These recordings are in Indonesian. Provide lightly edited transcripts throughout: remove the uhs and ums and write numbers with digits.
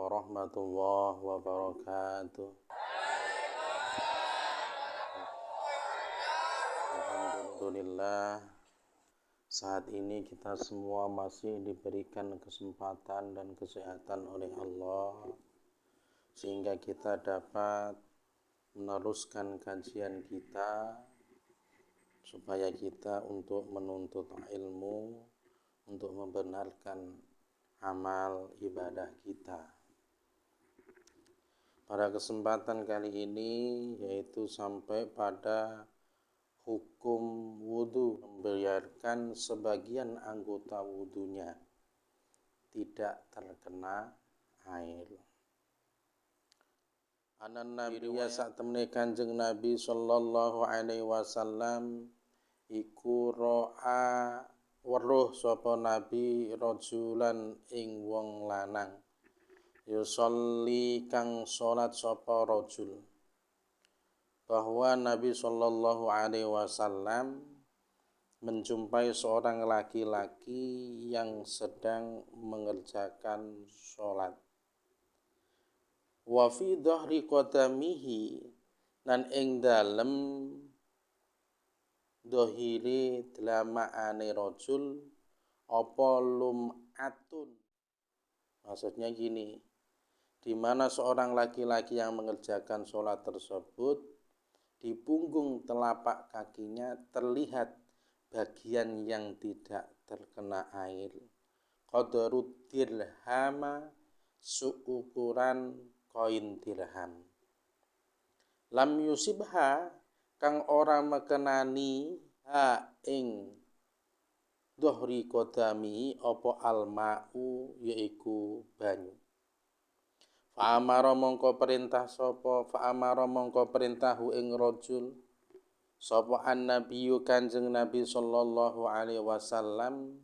warahmatullahi wabarakatuh. Alhamdulillah, saat ini kita semua masih diberikan kesempatan dan kesehatan oleh Allah, sehingga kita dapat meneruskan kajian kita, supaya kita untuk menuntut ilmu, untuk membenarkan amal ibadah kita. Pada kesempatan kali ini yaitu sampai pada hukum wudu, membiarkan sebagian anggota wudunya tidak terkena air. Anan Nabiya sak temne Kanjeng Nabi sallallahu alaihi wasallam iku ro'a weruh sapa Nabi rajulan ing wong lanang yusolli kang salat sapa rajul, bahwa Nabi sallallahu alaihi wasallam menjumpai seorang laki-laki yang sedang mengerjakan salat. Wa fi dhahri qadamihi, nan ing dalem dohiri dlamaane rajul apa lum'atun. Maksudnya gini, di mana seorang laki-laki yang mengerjakan sholat tersebut, di punggung telapak kakinya terlihat bagian yang tidak terkena air. Qadarud dirhama, seukuran koin dirham. Lam yusibha, kang ora mekenani ha ing dohri kodami opo alma'u, yaiku banyu. Fa'amara mongko perintahu ing rajul sapa an-nabiyyu Kanjeng Nabi sallallahu alaihi wasallam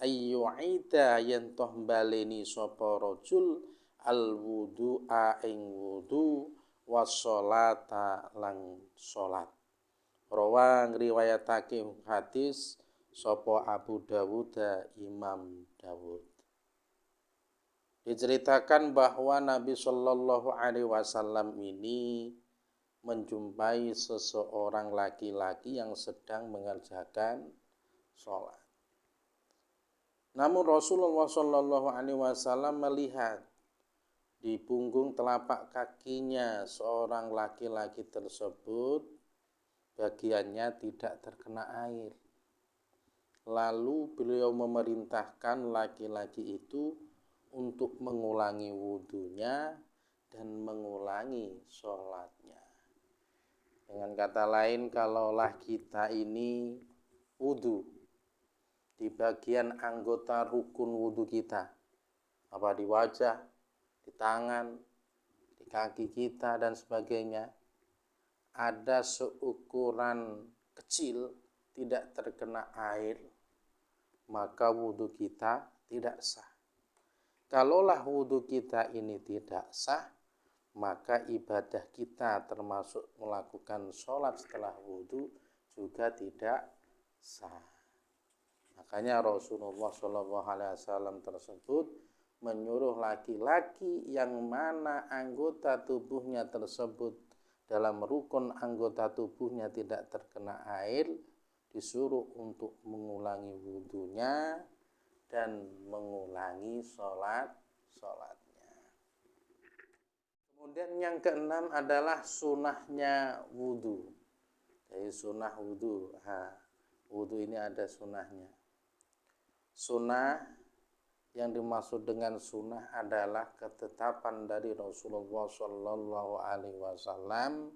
ayyu'ida yen toh baleni sapa rajul al-wudu'a ing wudu wassolata lang salat. Rawa ngriwayatake hadis sapa Abu Dawud, Imam Dawud. Diceritakan bahwa Nabi Shallallahu Alaihi Wasallam ini menjumpai seseorang laki-laki yang sedang mengerjakan sholat. Namun Rasulullah Shallallahu Alaihi Wasallam melihat di punggung telapak kakinya seorang laki-laki tersebut bagiannya tidak terkena air. Lalu beliau memerintahkan laki-laki itu untuk mengulangi wudunya dan mengulangi sholatnya. Dengan kata lain, kalaulah kita ini wudu di bagian anggota rukun wudu kita, apa di wajah, di tangan, di kaki kita dan sebagainya, ada seukuran kecil tidak terkena air, maka wudu kita tidak sah. Kalaulah wudu kita ini tidak sah, maka ibadah kita termasuk melakukan sholat setelah wudu juga tidak sah. Makanya Rasulullah SAW tersebut menyuruh laki-laki yang mana anggota tubuhnya tersebut dalam rukun anggota tubuhnya tidak terkena air, disuruh untuk mengulangi wudunya dan mengulangi sholatnya. Kemudian yang keenam adalah sunahnya wudu. Jadi sunah wudu. Wudu ini ada sunahnya. Sunnah yang dimaksud dengan sunnah adalah ketetapan dari Rasulullah Shallallahu Alaihi Wasallam,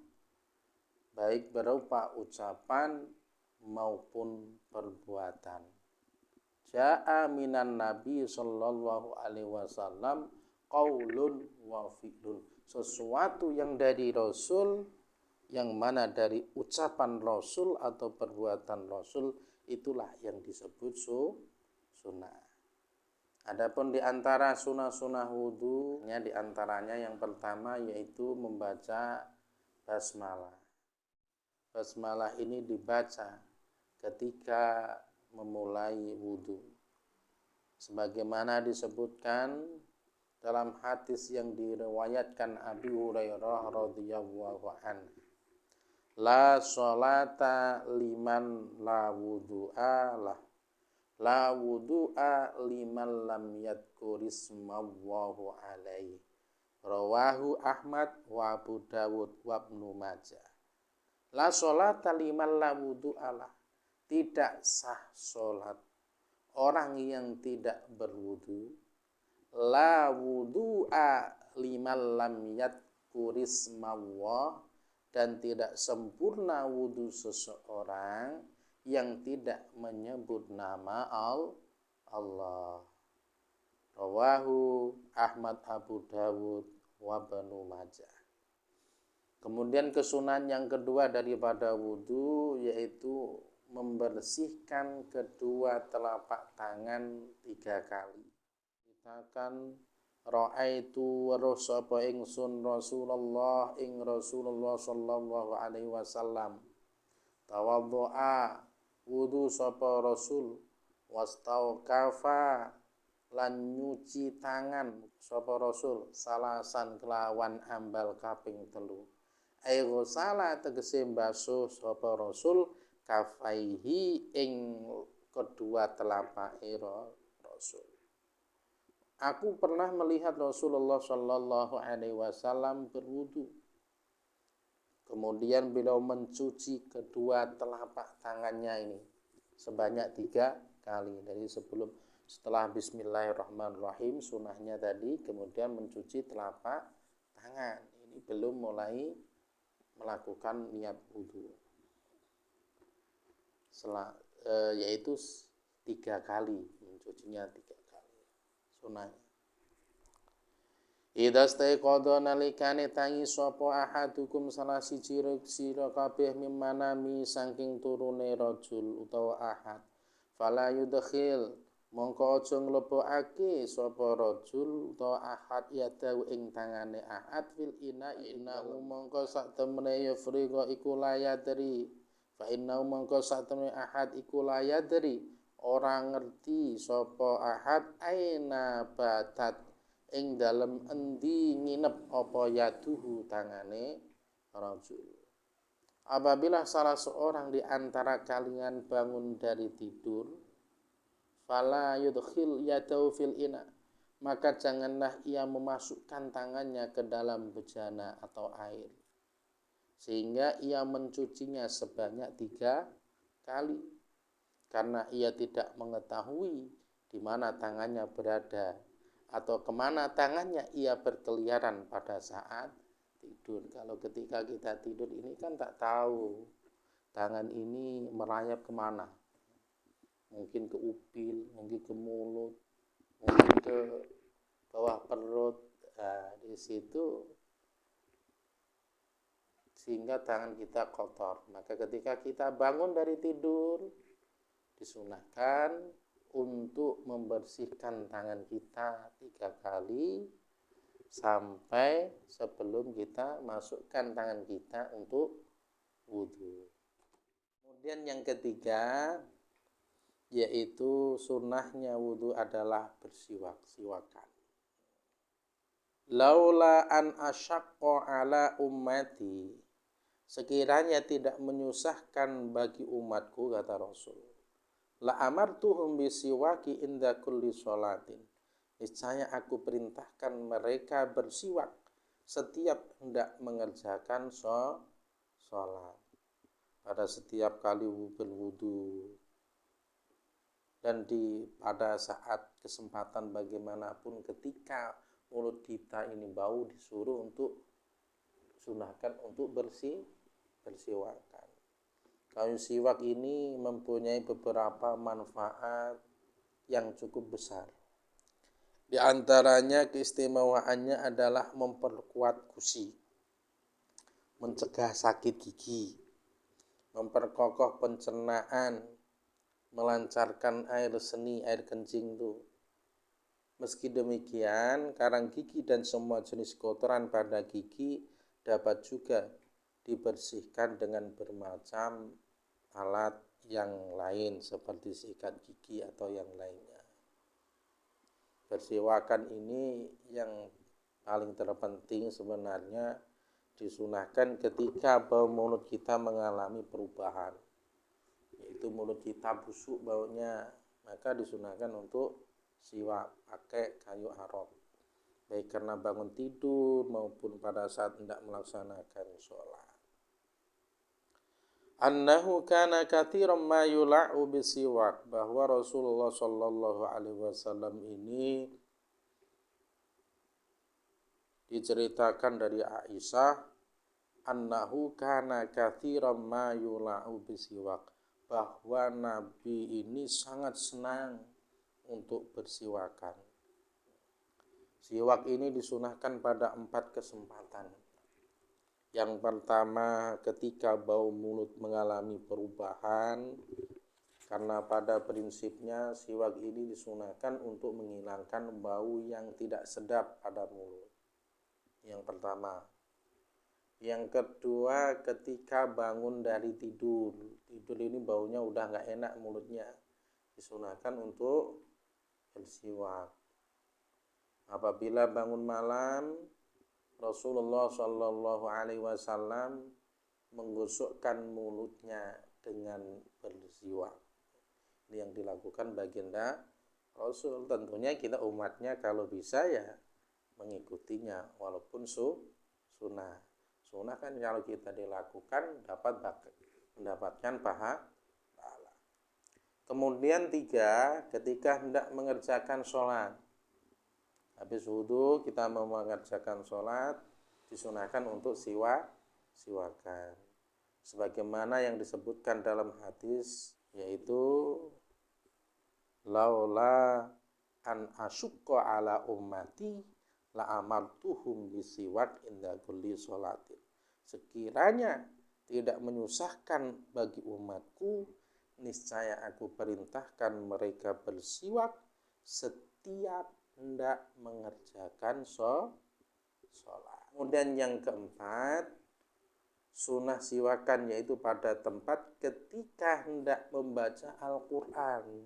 baik berupa ucapan maupun perbuatan. Ja'a minan Nabi sallallahu alaihi wasallam qaulun wa fi'lun. Sesuatu yang dari Rasul, yang mana dari ucapan Rasul atau perbuatan Rasul, itulah yang disebut sunnah. Adapun di antara sunnah-sunnah wudu, di antaranya yang pertama yaitu membaca basmalah. Basmalah ini dibaca ketika memulai wudu. Sebagaimana disebutkan dalam hadis yang diriwayatkan Abi Hurairah radhiyallahu anhu, la sholata liman la wudu'a lah, la wudu'a liman lam yadhkurismallahu alaihi, rawahu Ahmad wa Abu Dawud wa Ibnu Majah. La sholata liman la wudu'a lah, tidak sah sholat orang yang tidak berwudu, la wudu'a liman lam yadhkurismallah, dan tidak sempurna wudu seseorang yang tidak menyebut nama Allah. Rawahu Ahmad, Abu Dawud wa Ibnu Majah. Kemudian kesunahan yang kedua daripada wudu yaitu membersihkan kedua telapak tangan 3 kali. Kita akan ra'aitu weruh sapa ingsun Rasulullah ing Rasulullah sallallahu alaihi wasallam tawaddu'a wudu sapa Rasul, wastauqafa lan nyuci tangan sapa Rasul, salasan kelawan ambal kaping 3, ai ghusala tegese basuh sapa Rasul kafaihi ing kedua telapake Rasul. Aku pernah melihat Rasulullah Shallallahu Alaihi Wasallam berwudu. Kemudian beliau mencuci kedua telapak tangannya ini sebanyak 3 kali. Dari setelah Bismillahirrahmanirrahim sunahnya tadi, kemudian mencuci telapak tangan. Ini belum mulai melakukan niat wudu. Yaitu 3 kali, mencucinya 3 kali. Sunahnya. Idza staiqadha nalikane tangi sapa ahadukum salah siji sira kabeh mimmanami saking turune rajul utawa ahad, fala yudkhil mongko aja nglebokake sapa rajul utawa ahad yadau ing tangane ahad fil innahu mongko sak temene yafriqa iku layadri, fa innahu mongko sak temene ahad iku layadri ora ngerti sapa ahad aina batat ing dalem endi nginep apa yaduhu tangane rajul. Apabila salah seorang di antara kalian bangun dari tidur, fala yudkhil yadahu fil ina, maka janganlah ia memasukkan tangannya ke dalam bejana atau air, sehingga ia mencucinya sebanyak 3 kali, karena ia tidak mengetahui di mana tangannya berada atau kemana tangannya ia berkeliaran pada saat tidur. Kalau ketika kita tidur ini kan tak tahu tangan ini merayap kemana, mungkin ke upil, mungkin ke mulut, mungkin ke bawah perut. Nah, di situ sehingga tangan kita kotor. Maka ketika kita bangun dari tidur, disunahkan untuk membersihkan tangan kita 3 kali sampai sebelum kita masukkan tangan kita untuk wudu. Kemudian yang ketiga yaitu sunnahnya wudu adalah bersiwak-siwakan. Laula an asyaqqa ala ummati, sekiranya tidak menyusahkan bagi umatku, kata Rasul, la amartuhum bisiwaki inda kulli sholatin, niscaya aku perintahkan mereka bersiwak setiap hendak mengerjakan sholat, pada setiap kali berwudu, dan pada saat kesempatan bagaimanapun ketika mulut kita ini bau, disuruh untuk sunahkan untuk bersiwakan. Kayu siwak ini mempunyai beberapa manfaat yang cukup besar. Di antaranya keistimewaannya adalah memperkuat gusi, mencegah sakit gigi, memperkokoh pencernaan, melancarkan air seni, air kencing itu. Meski demikian, karang gigi dan semua jenis kotoran pada gigi dapat juga dibersihkan dengan bermacam alat yang lain seperti sikat gigi atau yang lainnya. Bersiwakan ini yang paling terpenting sebenarnya disunahkan ketika bau mulut kita mengalami perubahan, yaitu mulut kita busuk baunya, maka disunahkan untuk siwak pakai kayu arok, baik karena bangun tidur maupun pada saat hendak melaksanakan sholat. Annahu kana katsiran ma yula'u bisiwak, bahwa Rasulullah sallallahu alaihi wasallam ini diceritakan dari Aisyah, annahu kana katsiran ma yula'u bisiwak, bahwa Nabi ini sangat senang untuk bersiwakan. Siwak ini disunahkan pada 4 kesempatan. Yang pertama, ketika bau mulut mengalami perubahan, karena pada prinsipnya siwak ini disunahkan untuk menghilangkan bau yang tidak sedap pada mulut. Yang pertama. Yang kedua, ketika bangun dari tidur. Tidur ini baunya udah gak enak mulutnya, disunahkan untuk bersiwak. Apabila bangun malam, Rasulullah Shallallahu Alaihi Wasallam menggosokkan mulutnya dengan bersiwak. Ini yang dilakukan baginda Rasul. Tentunya kita umatnya kalau bisa ya mengikutinya, walaupun sunnah. Sunnah kan kalau kita dilakukan dapat mendapatkan pahala. Kemudian 3, ketika hendak mengerjakan sholat. Habis wudhu kita mau mengerjakan sholat, disunahkan untuk siwakan. Sebagaimana yang disebutkan dalam hadis, yaitu laula an asyukka ala ummati la amartuhum bisiwak inda kulli sholatin. Sekiranya tidak menyusahkan bagi umatku, niscaya aku perintahkan mereka bersiwak setiap hendak mengerjakan sholat. Kemudian yang keempat, sunnah siwakan yaitu pada tempat ketika hendak membaca Al-Quran.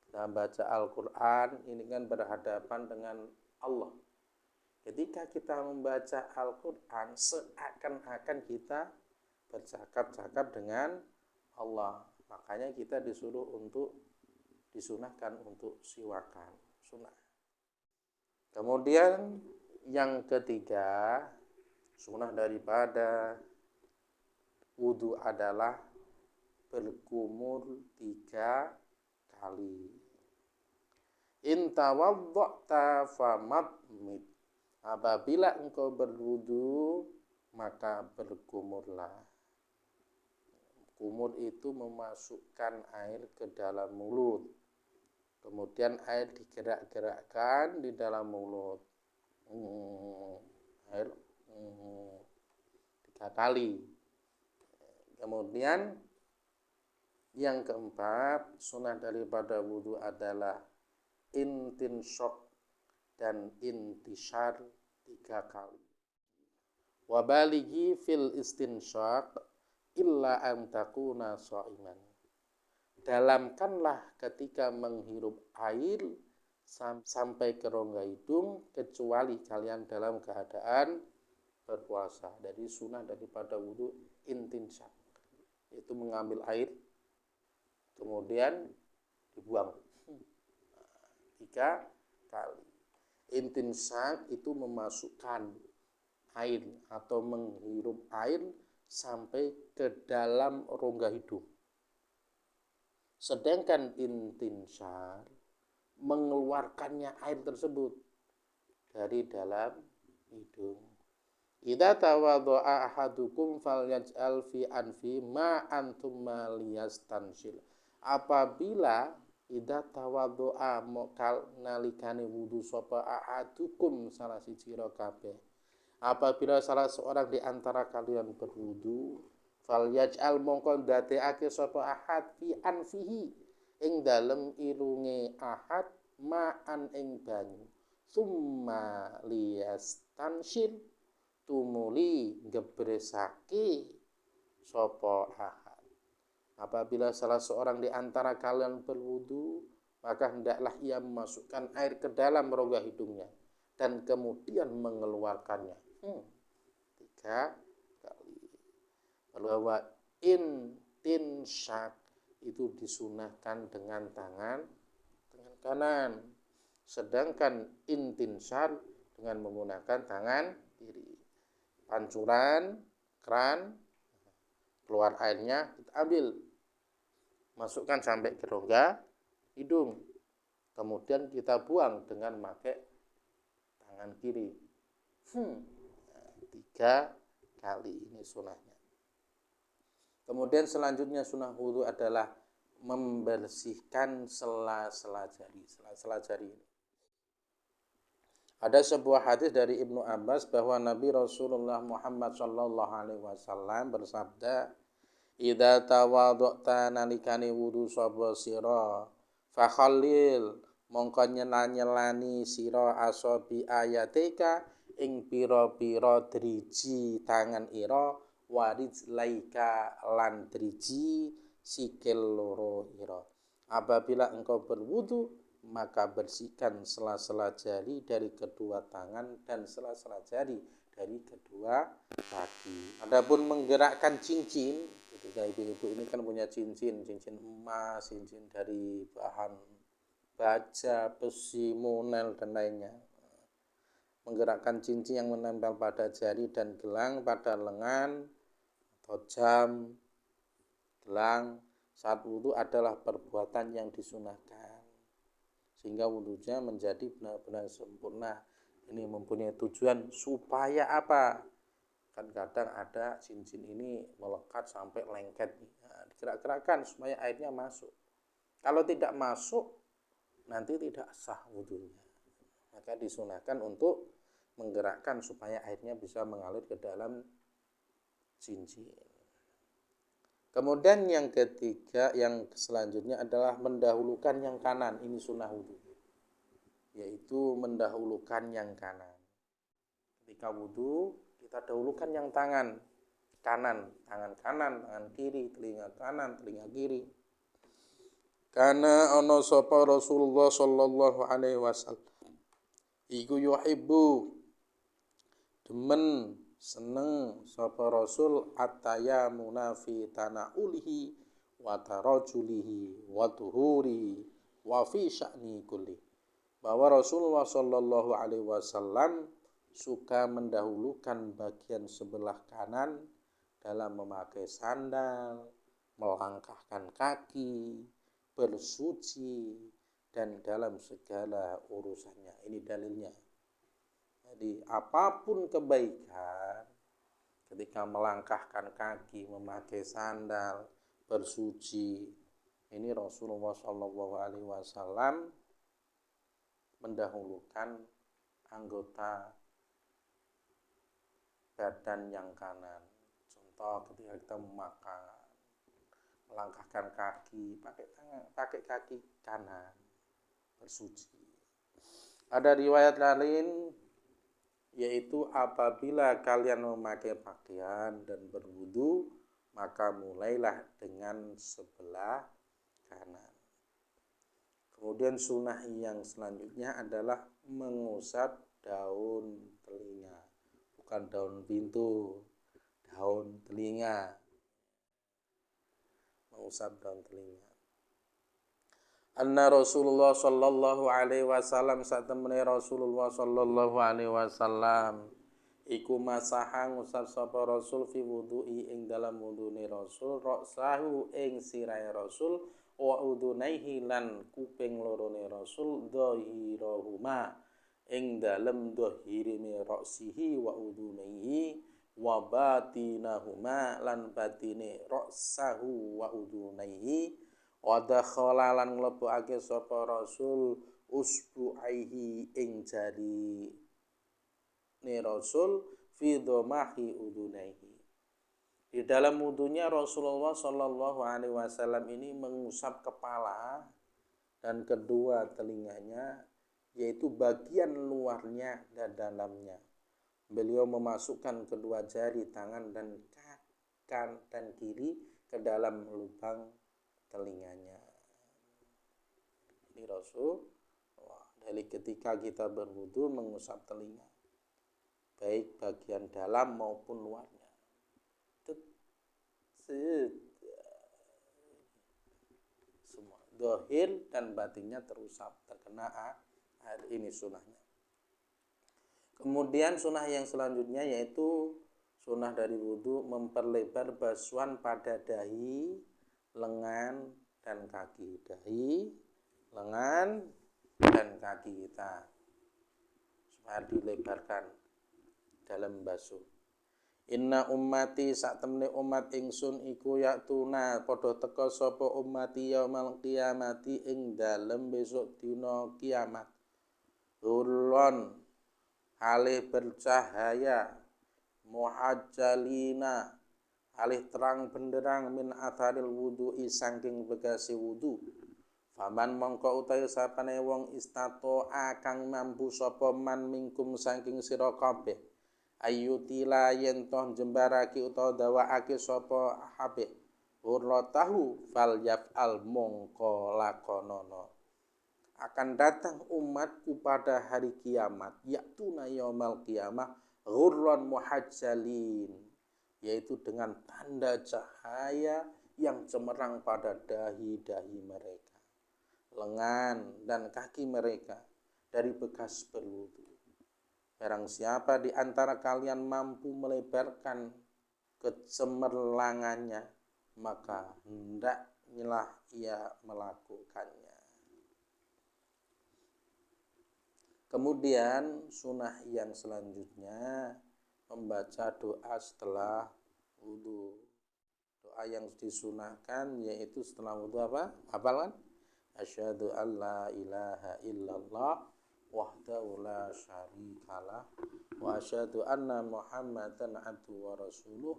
Kita baca Al-Quran ini kan berhadapan dengan Allah. Ketika kita membaca Al-Quran, seakan-akan kita bercakap-cakap dengan Allah. Makanya kita disunahkan untuk siwakan, sunnah. Kemudian yang ketiga, sunnah daripada wudu adalah berkumur 3 kali. In tawadda'ta famadmid. Apabila engkau berwudu, maka berkumurlah. Kumur itu memasukkan air ke dalam mulut. Kemudian air digerak-gerakkan di dalam mulut. Air 3 kali. Kemudian yang keempat, sunnah daripada wudu adalah intinsyaq dan intishar 3 kali. Wabaligi fil istinsyaq illa an takuna sha'iman. Dalamkanlah ketika menghirup air sampai ke rongga hidung, kecuali kalian dalam keadaan berpuasa. Dari sunnah daripada wudu intinsyaq, yaitu mengambil air kemudian dibuang 3 kali. Intinsyaq itu memasukkan air atau menghirup air sampai ke dalam rongga hidung. Sedangkan intinsyar mengeluarkannya air tersebut dari dalam hidung. Idza tawadda'a ahadukum falyaj'al fi anfi ma'an thumma liyastanshil. Apabila idza tawadda'a mokal nalikane wudu sapa ahadukum salah siji kabeh. Apabila salah seorang di antara kalian berwudu, falyaj'al mongko ndadekake sapa ahad fi anfihi ing dalem irunge ahad ma'an ing banyu. Summa liyastanshil, tumuli ngebresake sapa ahad. Apabila salah seorang di antara kalian berwudu, maka hendaklah ia memasukkan air ke dalam rongga hidungnya dan kemudian mengeluarkannya 3 kali. Bahwa intinsyak itu disunahkan dengan tangan kanan, sedangkan intinsar dengan menggunakan tangan kiri. Pancuran keran, keluar airnya, kita ambil, masukkan sampai ke rongga hidung, kemudian kita buang dengan memakai tangan kiri 3 kali. Ini sunahnya. Kemudian selanjutnya sunah wudu adalah membersihkan sela-sela jari. Sela-sela jari ini. Ada sebuah hadis dari Ibnu Abbas bahwa Nabi Rasulullah Muhammad sallallahu alaihi wasallam bersabda, "Idza tawadha'ta nalikane wudu sapa sira, fa khallil mongko nyelani sira asabi ayatika ing pira-pira driji tangan ira, warid laika lan driji sikil loro ira. Apabila engkau berwudu, maka bersihkan sela-sela jari dari kedua tangan dan sela-sela jari dari kedua kaki. Adapun menggerakkan cincin, ketika ibu-ibu ini kan punya cincin emas, cincin dari bahan baja, besi, monel dan lainnya. Menggerakkan cincin yang menempel pada jari dan gelang pada lengan atau jam, gelang saat wudu adalah perbuatan yang disunahkan, sehingga wudunya menjadi benar-benar sempurna. Ini mempunyai tujuan supaya apa? Kan kadang ada cincin ini melekat sampai lengket, digerak-gerakkan supaya airnya masuk. Kalau tidak masuk, nanti tidak sah wudunya. Maka disunahkan untuk menggerakkan supaya airnya bisa mengalir ke dalam cincin. Kemudian yang ketiga, yang selanjutnya adalah mendahulukan yang kanan. Ini sunnah wudu, yaitu mendahulukan yang kanan. Ketika wudu, kita dahulukan yang tangan kanan, tangan kiri, telinga kanan, telinga kiri. Karena ana sapa Rasulullah sallallahu alaihi wasallam iku yuhibbu demen seneng sapa Rasul ataya munafi tanaulihi wa tarajulihi wa tuhurihi wa fi sya'ni kulli. Bahwa Rasulullah sallallahu alaihi wasallam suka mendahulukan bagian sebelah kanan dalam memakai sandal, melangkahkan kaki, bersuci, dan dalam segala urusannya. Ini dalilnya. Jadi apapun kebaikan, ketika melangkahkan kaki, memakai sandal, bersuci, ini Rasulullah SAW mendahulukan anggota badan yang kanan. Contoh ketika kita makan, melangkahkan kaki, pakai kaki kanan, bersuci. Ada riwayat lain, yaitu apabila kalian memakai pakaian dan berwudu, maka mulailah dengan sebelah kanan. Kemudian sunnah yang selanjutnya adalah mengusap daun telinga, bukan daun pintu, daun telinga. Mengusap daun telinga. Anna Rasulullah sallallahu alaihi wasallam satemene Rasulullah sallallahu alaihi wasallam iku masaha ngusap sapa Rasul fi wudu'i ing dalam wudune Rasul ra'sahu ing sirahe Rasul wa udunaihi lan kuping lorone Rasul dhahirahuma ing dalem dhahirine ra'sihi wa udunaihi wa batinahuma lan batine ra'sahu wa udunaihi wa dakhala lan mlebokake sapa Rasul usbu'aihi ing jari ne Rasul fi dhamahi udunaihi. Di dalam wudunya Rasulullah sallallahu alaihi wasallam ini mengusap kepala dan kedua telinganya, yaitu bagian luarnya dan dalamnya. Beliau memasukkan kedua jari tangan dan kanan dan kiri ke dalam lubang telinganya. Ini Rasulullah. Dari ketika kita berwudu mengusap telinga, baik bagian dalam maupun luarnya. Semua dohir dan batinnya terusap, terkena air. Ini sunnahnya. Kemudian sunnah yang selanjutnya yaitu sunnah dari wudu memperlebar basuhan pada dahi, lengan, dan kaki. Dahi, lengan, dan kaki kita supaya dilebarkan dalam basuh. Inna ummati sak temne umat ingsun iku yaktuna padha teka sapa ummati yaumal qiyamati ing dalem besok dina kiamat. Hurlon alih bercahaya, muhajjalina alih terang benderang min atharil wudu'i saking begasi wudu. Faman mongko utawi sapane wong istato akang mampu sapa man mingkum saking sira kabeh ayyutila yen toh jembarake utawa dawaake sapa habeh hurratahu fal yaf'al mongko lakonono. Akan datang umatku pada hari kiamat yaktuna yaumal qiyamah ghurran muhajjalin, yaitu dengan tanda cahaya yang cemerlang pada dahi-dahi mereka, lengan dan kaki mereka dari bekas berwudu. Barang siapa di antara kalian mampu melebarkan kecemerlangannya, maka hendaklah ia melakukannya. Kemudian sunnah yang selanjutnya membaca doa setelah wudu. Doa yang disunahkan yaitu setelah wudu apa? Hafal kan? Asyhadu an la ilaha illallah wahdahu la syarikalah wa asyhadu anna Muhammadan abduhu wa rasuluh.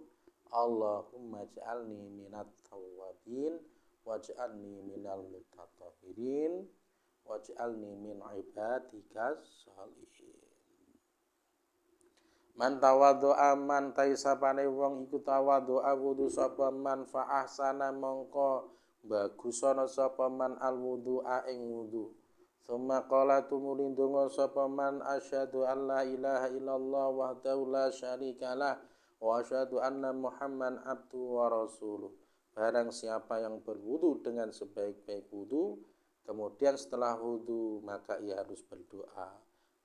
Allahumma ij'alni minat tawwabin waj'alni minal mutatahhirin waj'alni min ibadikas sholihin. Man tawadhu'a man taisapane wong iku tawadhu'a wudu sapa man fa ahsana mongko bagusana sapa man al wudu'a ing wudu. Summa qala tumuli ndonga sapa man asyhadu an la ilaha illallah wahdahu la syarikalah wa asyhadu anna Muhammadan abduhu wa rasuluh. Barang siapa yang berwudu dengan sebaik-baik wudu, kemudian setelah wudu maka ia harus berdoa.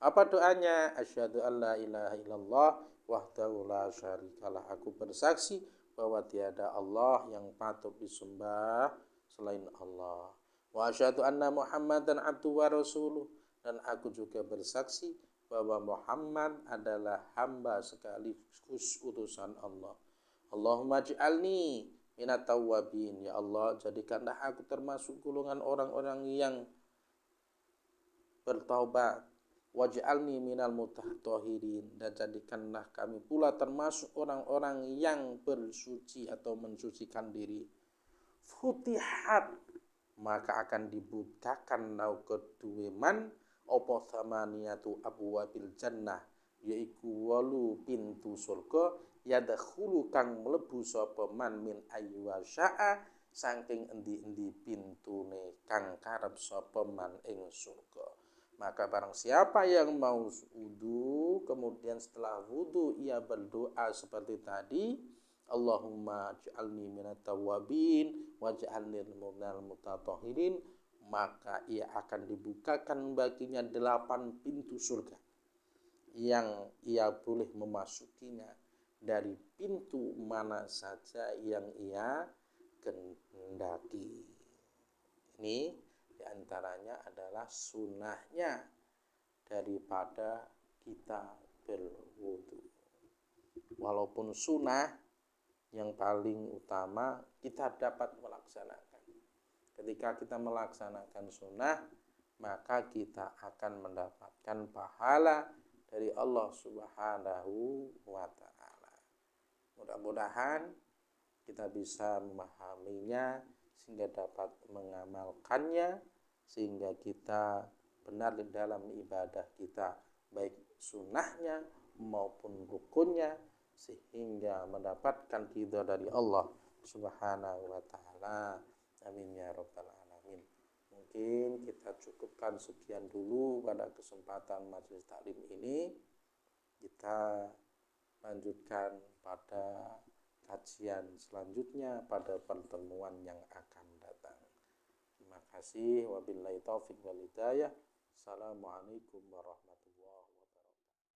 Apa doanya? Asyhadu an la ilaha illallah wahdahu la syarikalah. Aku bersaksi bahwa tiada Allah yang patut disembah selain Allah. Wa asyhadu anna Muhammadan abduhu wa rasuluh. Dan aku juga bersaksi bahwa Muhammad adalah hamba sekaligus utusan Allah. Allahumma ij'alni minat tawwabin. Ya Allah, jadikanlah aku termasuk golongan orang-orang yang bertaubat. Waj'alni minal mutatahhirin, dan jadikanlah kami pula termasuk orang-orang yang bersuci atau mensucikan diri. Futihat, maka akan dibukakan nau kedue man apa samaniyatu abwabil jannah, yaiku 8 pintu surga yadkhulu kang mlebu sapa man min ayywa syaa saking endi-endi pintune kang karep sapa man ing surga. Maka barang siapa yang mau wudu, kemudian setelah wudu ia berdoa seperti tadi, Allahumma ij'alni minat tawwabin waj'alni minal mutatahhirin, maka ia akan dibukakan baginya 8 pintu surga yang ia boleh memasukinya dari pintu mana saja yang ia kehendaki. Ini diantaranya adalah sunnahnya daripada kita berwudu. Walaupun sunnah yang paling utama kita dapat melaksanakan. Ketika kita melaksanakan sunnah, maka kita akan mendapatkan pahala dari Allah Subhanahu wa ta'ala. Mudah-mudahan kita bisa memahaminya sehingga dapat mengamalkannya, sehingga kita benar di dalam ibadah kita, baik sunnahnya maupun rukunnya, sehingga mendapatkan ridha dari Allah Subhanahu wa ta'ala. Amin ya rabbal alamin. Mungkin kita cukupkan sekian dulu pada kesempatan majelis taklim ini. Kita lanjutkan pada kajian selanjutnya pada pertemuan yang akan datang. Terima kasih. Wabillahi taufiq wal hidayah. Assalamualaikum warahmatullahi wabarakatuh.